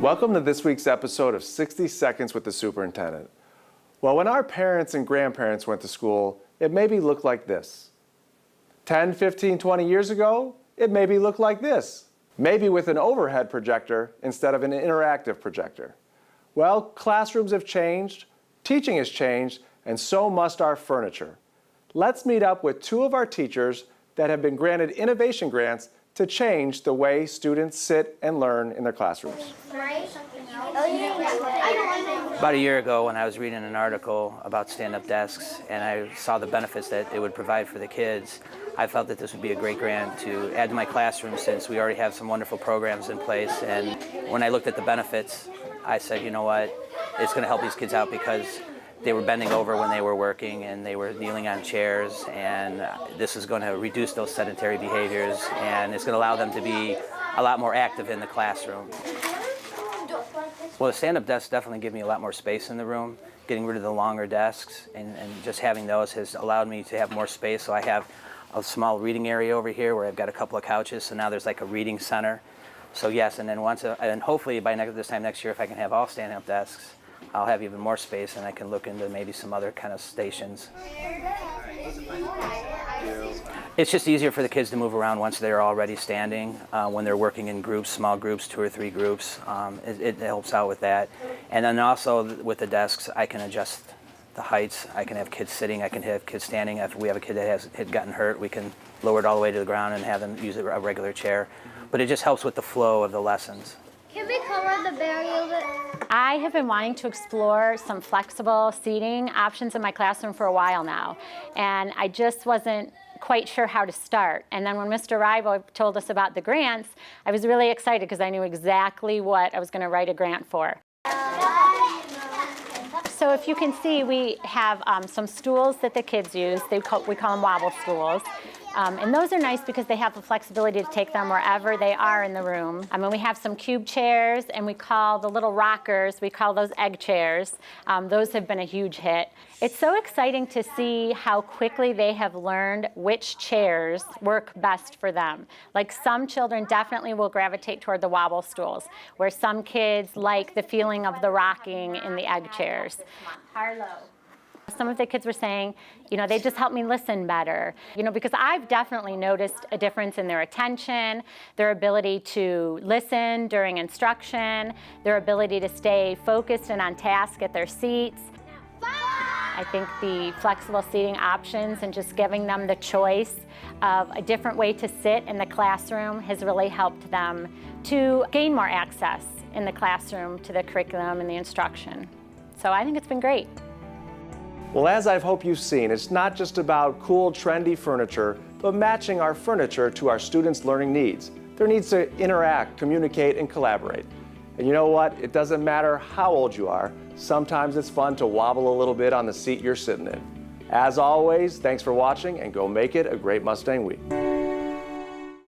Welcome to this week's episode of 60 Seconds with the Superintendent. Well, when our parents and grandparents went to school, it maybe looked like this. 10, 15, 20 years ago, it maybe looked like this. Maybe with an overhead projector instead of an interactive projector. Well, classrooms have changed, teaching has changed, and so must our furniture. Let's meet up with two of our teachers that have been granted innovation grants to change the way students sit and learn in their classrooms. About a year ago, when I was reading an article about stand-up desks and I saw the benefits that it would provide for the kids, I felt that this would be a great grant to add to my classroom since we already have some wonderful programs in place. And when I looked at the benefits, I said, you know what, it's going to help these kids out because they were bending over when they were working and they were kneeling on chairs, and this is going to reduce those sedentary behaviors and it's going to allow them to be a lot more active in the classroom. Well, the stand-up desks definitely give me a lot more space in the room. Getting rid of the longer desks and just having those has allowed me to have more space. So I have a small reading area over here where I've got a couple of couches, so now there's like a reading center. So yes, and then and hopefully by this time next year, if I can have all stand-up desks, I'll have even more space and I can look into maybe some other kind of stations. It's just easier for the kids to move around once they're already standing. When they're working in groups, small groups, 2 or 3 groups, it helps out with that. And then also with the desks, I can adjust the heights. I can have kids sitting, I can have kids standing. If we have a kid that had gotten hurt, we can lower it all the way to the ground and have them use a regular chair. But it just helps with the flow of the lessons. Can we color the berry a little bit? I have been wanting to explore some flexible seating options in my classroom for a while now, and I just wasn't quite sure how to start. And then when Mr. Ryba told us about the grants, I was really excited because I knew exactly what I was going to write a grant for. So if you can see, we have some stools that the kids use. We call them wobble stools. And those are nice because they have the flexibility to take them wherever they are in the room. And we have some cube chairs, and we call the little rockers, we call those egg chairs. Those have been a huge hit. It's so exciting to see how quickly they have learned which chairs work best for them. Like some children definitely will gravitate toward the wobble stools, where some kids like the feeling of the rocking in the egg chairs. Harlow. Some of the kids were saying, you know, they just help me listen better. You know, because I've definitely noticed a difference in their attention, their ability to listen during instruction, their ability to stay focused and on task at their seats. I think the flexible seating options and just giving them the choice of a different way to sit in the classroom has really helped them to gain more access in the classroom to the curriculum and the instruction. So I think it's been great. Well, as I hope you've seen, it's not just about cool, trendy furniture, but matching our furniture to our students' learning needs. Their needs to interact, communicate, and collaborate. And you know what? It doesn't matter how old you are. Sometimes it's fun to wobble a little bit on the seat you're sitting in. As always, thanks for watching, and go make it a great Mustang week.